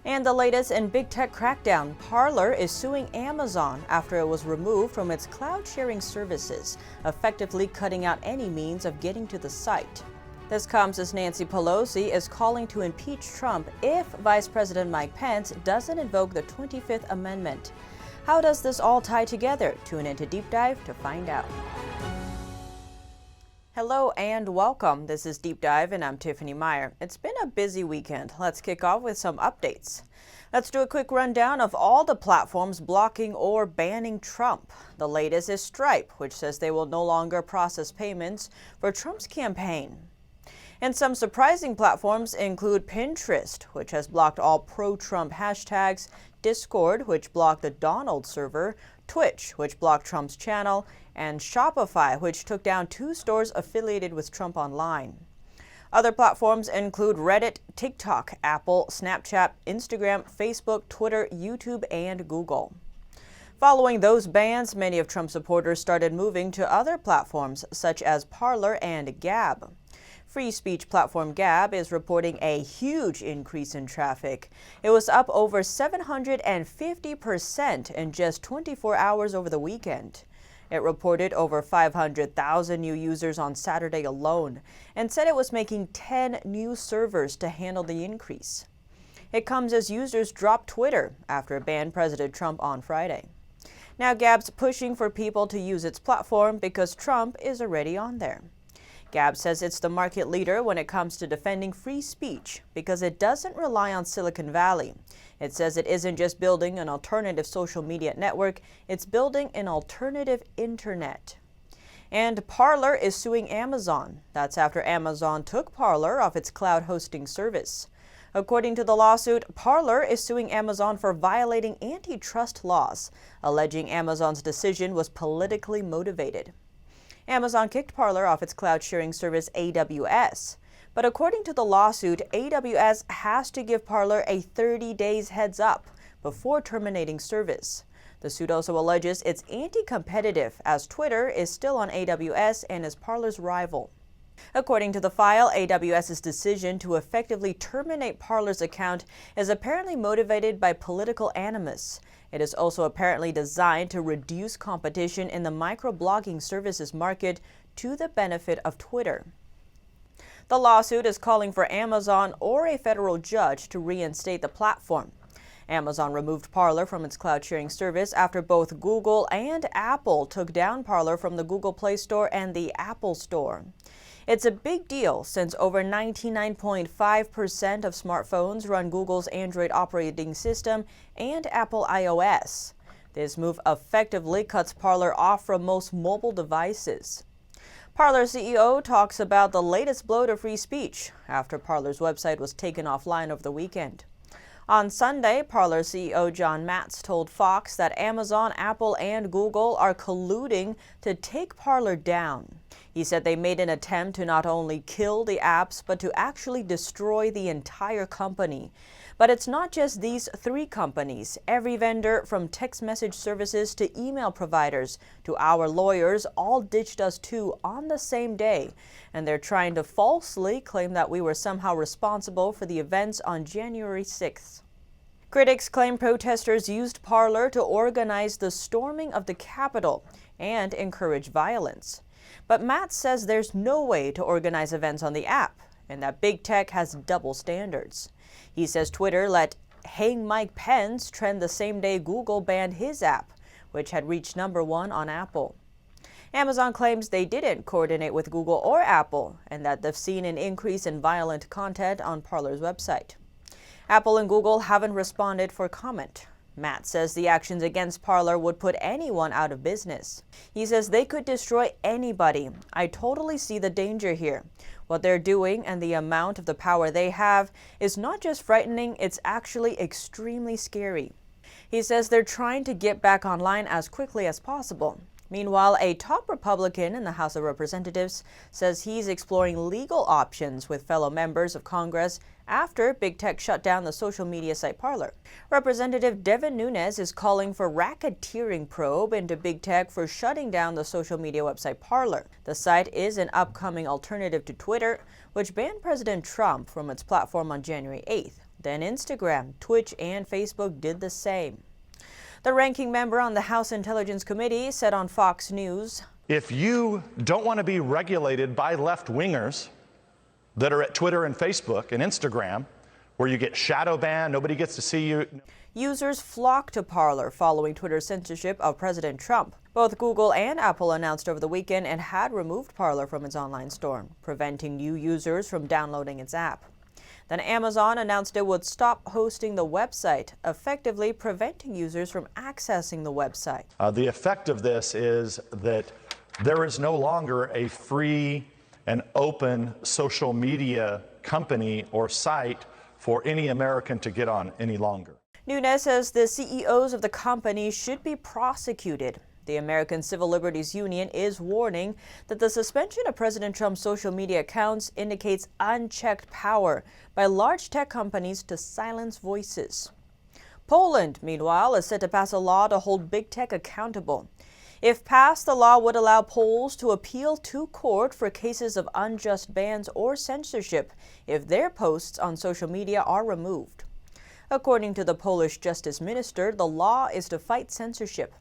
And the latest in big tech crackdown, Parler is suing Amazon after it was removed from its cloud sharing services, effectively cutting out any means of getting to the site. This comes as Nancy Pelosi is calling to impeach Trump if Vice President Mike Pence doesn't invoke the 25th Amendment. How does this all tie together? Tune into Deep Dive to find out. Hello and welcome. This is Deep Dive and I'm Tiffany Meier. It's been a busy weekend. Let's kick off with some updates. Let's do a quick rundown of all the platforms blocking or banning Trump. The latest is Stripe, which says they will no longer process payments for Trump's campaign. And some surprising platforms include Pinterest, which has blocked all pro-Trump hashtags, Discord, which blocked the Donald server, Twitch, which blocked Trump's channel, and Shopify, which took down 2 stores affiliated with Trump online. Other platforms include Reddit, TikTok, Apple, Snapchat, Instagram, Facebook, Twitter, YouTube, and Google. Following those bans, many of Trump supporters started moving to other platforms, such as Parler and Gab. Free speech platform Gab is reporting a huge increase in traffic. It was up over 750% in just 24 hours over the weekend. It reported over 500,000 new users on Saturday alone and said it was making 10 new servers to handle the increase. It comes as users dropped Twitter after it banned President Trump on Friday. Now Gab's pushing for people to use its platform because Trump is already on there. Gab says it's the market leader when it comes to defending free speech because it doesn't rely on Silicon Valley. It says it isn't just building an alternative social media network, it's building an alternative internet. And Parler is suing Amazon. That's after Amazon took Parler off its cloud hosting service. According to the lawsuit, Parler is suing Amazon for violating antitrust laws, alleging Amazon's decision was politically motivated. Amazon kicked Parler off its cloud sharing service AWS. But according to the lawsuit, AWS has to give Parler a 30 days heads up before terminating service. The suit also alleges it's anti-competitive as Twitter is still on AWS and is Parler's rival. According to the file, AWS's decision to effectively terminate Parler's account is apparently motivated by political animus. It is also apparently designed to reduce competition in the microblogging services market to the benefit of Twitter. The lawsuit is calling for Amazon or a federal judge to reinstate the platform. Amazon removed Parler from its cloud sharing service after both Google and Apple took down Parler from the Google Play Store and the Apple Store. It's a big deal since over 99.5% of smartphones run Google's Android operating system and Apple iOS. This move effectively cuts Parler off from most mobile devices. Parler CEO talks about the latest blow to free speech after Parler's website was taken offline over the weekend. On Sunday, Parler CEO John Matz told Fox that Amazon, Apple, and Google are colluding to take Parler down. He said they made an attempt to not only kill the apps, but to actually destroy the entire company. But it's not just these 3 companies. Every vendor, from text message services to email providers to our lawyers, all ditched us too on the same day. And they're trying to falsely claim that we were somehow responsible for the events on January 6th. Critics claim protesters used Parler to organize the storming of the Capitol and encourage violence. But Matt says there's no way to organize events on the app and that big tech has double standards. He says Twitter let Hang Mike Pence trend the same day Google banned his app, which had reached #1 on Apple. Amazon claims they didn't coordinate with Google or Apple and that they've seen an increase in violent content on Parler's website. Apple and Google haven't responded for comment. Matt says the actions against Parler would put anyone out of business. He says they could destroy anybody. I totally see the danger here. What they're doing and the amount of the power they have is not just frightening, it's actually extremely scary. He says they're trying to get back online as quickly as possible. Meanwhile, a top Republican in the House of Representatives says he's exploring legal options with fellow members of Congress after big tech shut down the social media site Parler. Representative Devin Nunes is calling for racketeering probe into big tech for shutting down the social media website Parler. The site is an upcoming alternative to Twitter, which banned President Trump from its platform on January 8th. Then Instagram, Twitch, and Facebook did the same. The ranking member on the House Intelligence Committee said on Fox News, "If you don't want to be regulated by left-wingers that are at Twitter and Facebook and Instagram, where you get shadow banned, nobody gets to see you." Users flocked to Parler following Twitter's censorship of President Trump. Both Google and Apple announced over the weekend and had removed Parler from its online store, preventing new users from downloading its app. Then Amazon announced it would stop hosting the website, effectively preventing users from accessing the website. The effect of this is that there is no longer a free and open social media company or site for any American to get on any longer. Nunes says the CEOs of the company should be prosecuted. The American Civil Liberties Union is warning that the suspension of President Trump's social media accounts indicates unchecked power by large tech companies to silence voices. Poland, meanwhile, is set to pass a law to hold big tech accountable. If passed, the law would allow Poles to appeal to court for cases of unjust bans or censorship if their posts on social media are removed. According to the Polish Justice Minister, the law is to fight censorship.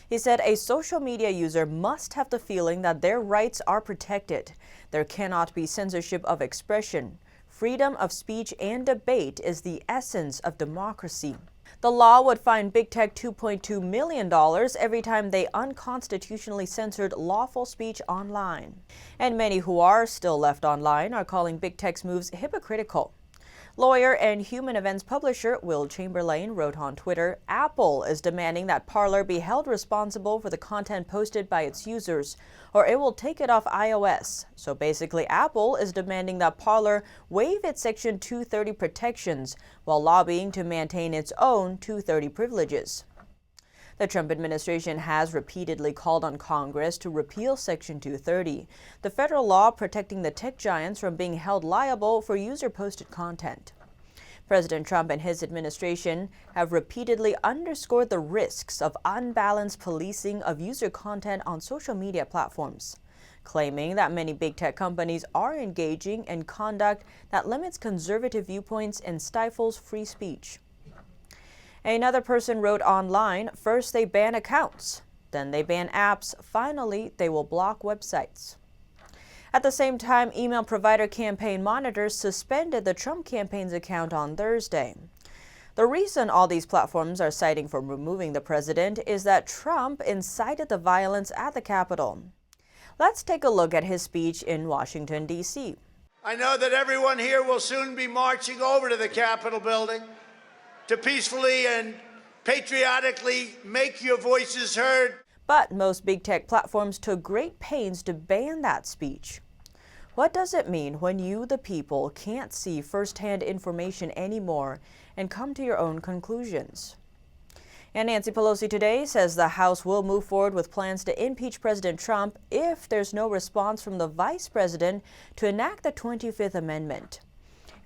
He said a social media user must have the feeling that their rights are protected. There cannot be censorship of expression. Freedom of speech and debate is the essence of democracy. The law would fine big tech $2.2 million every time they unconstitutionally censored lawful speech online. And many who are still left online are calling big tech's moves hypocritical. Lawyer and Human Events publisher Will Chamberlain wrote on Twitter, Apple is demanding that Parler be held responsible for the content posted by its users, or it will take it off iOS. So basically, Apple is demanding that Parler waive its Section 230 protections while lobbying to maintain its own 230 privileges. The Trump administration has repeatedly called on Congress to repeal Section 230, the federal law protecting the tech giants from being held liable for user-posted content. President Trump and his administration have repeatedly underscored the risks of unbalanced policing of user content on social media platforms, claiming that many big tech companies are engaging in conduct that limits conservative viewpoints and stifles free speech. Another person wrote online, first they ban accounts, then they ban apps, finally they will block websites. At the same time, email provider Campaign Monitor suspended the Trump campaign's account on Thursday. The reason all these platforms are citing for removing the president is that Trump incited the violence at the Capitol. Let's take a look at his speech in Washington, D.C. I know that everyone here will soon be marching over to the Capitol building to peacefully and patriotically make your voices heard. But most big tech platforms took great pains to ban that speech. What does it mean when you, the people, can't see firsthand information anymore and come to your own conclusions? And Nancy Pelosi today says the House will move forward with plans to impeach President Trump if there's no response from the Vice President to enact the 25th Amendment.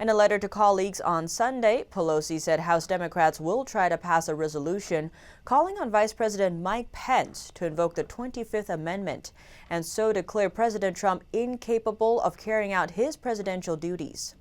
In a letter to colleagues on Sunday, Pelosi said House Democrats will try to pass a resolution calling on Vice President Mike Pence to invoke the 25th Amendment and so declare President Trump incapable of carrying out his presidential duties.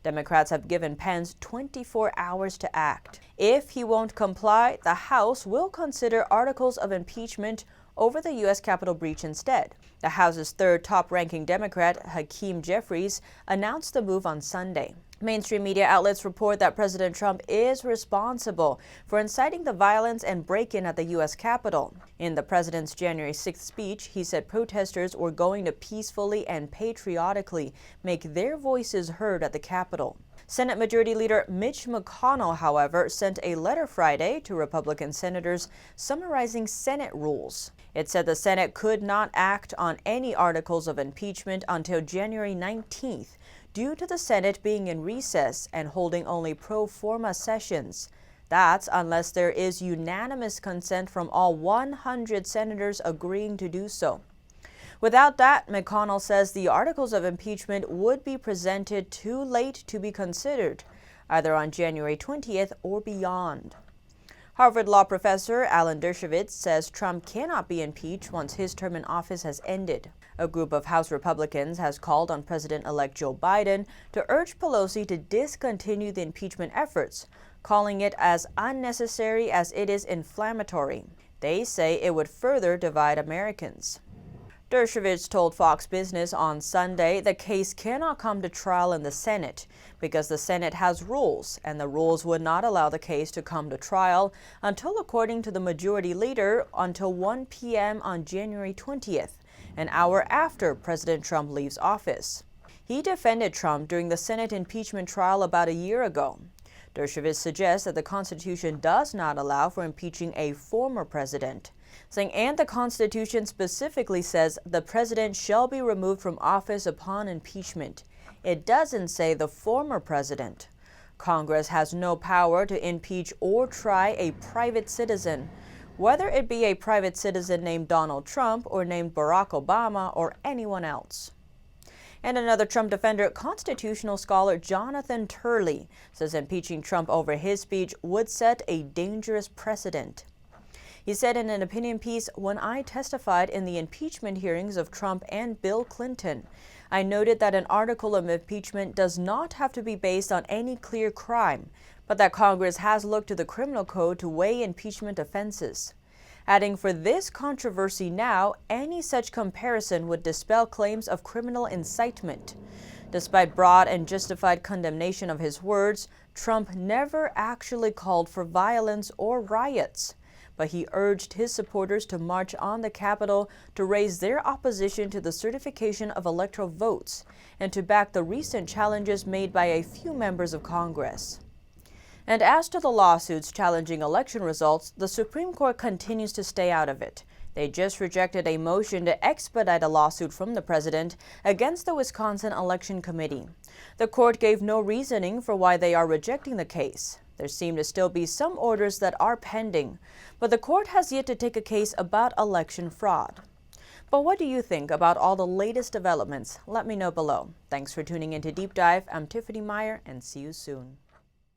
Democrats have given Pence 24 hours to act. If he won't comply, the House will consider articles of impeachment over the U.S. Capitol breach instead. The House's third top-ranking Democrat, Hakeem Jeffries, announced the move on Sunday. Mainstream media outlets report that President Trump is responsible for inciting the violence and break-in at the U.S. Capitol. In the president's January 6th speech, he said protesters were going to peacefully and patriotically make their voices heard at the Capitol. Senate Majority Leader Mitch McConnell, however, sent a letter Friday to Republican senators summarizing Senate rules. It said the Senate could not act on any articles of impeachment until January 19th due to the Senate being in recess and holding only pro forma sessions. That's unless there is unanimous consent from all 100 senators agreeing to do so. Without that, McConnell says the articles of impeachment would be presented too late to be considered, either on January 20th or beyond. Harvard law professor Alan Dershowitz says Trump cannot be impeached once his term in office has ended. A group of House Republicans has called on President-elect Joe Biden to urge Pelosi to discontinue the impeachment efforts, calling it as unnecessary as it is inflammatory. They say it would further divide Americans. Dershowitz told Fox Business on Sunday the case cannot come to trial in the Senate because the Senate has rules, and the rules would not allow the case to come to trial until, according to the majority leader, until 1 p.m. on January 20th, an hour after President Trump leaves office. He defended Trump during the Senate impeachment trial about a year ago. Dershowitz suggests that the Constitution does not allow for impeaching a former president, saying, and the Constitution specifically says the president shall be removed from office upon impeachment. It doesn't say the former president. Congress has no power to impeach or try a private citizen, whether it be a private citizen named Donald Trump or named Barack Obama or anyone else. And another Trump defender, constitutional scholar Jonathan Turley, says impeaching Trump over his speech would set a dangerous precedent. He said in an opinion piece, "When I testified in the impeachment hearings of Trump and Bill Clinton, I noted that an article of impeachment does not have to be based on any clear crime, but that Congress has looked to the criminal code to weigh impeachment offenses." Adding, for this controversy now, any such comparison would dispel claims of criminal incitement. Despite broad and justified condemnation of his words, Trump never actually called for violence or riots, but he urged his supporters to march on the Capitol to raise their opposition to the certification of electoral votes and to back the recent challenges made by a few members of Congress. And as to the lawsuits challenging election results, the Supreme Court continues to stay out of it. They just rejected a motion to expedite a lawsuit from the president against the Wisconsin Election Committee. The court gave no reasoning for why they are rejecting the case. There seem to still be some orders that are pending, but the court has yet to take a case about election fraud. But what do you think about all the latest developments? Let me know below. Thanks for tuning in to Deep Dive. I'm Tiffany Meier, and see you soon.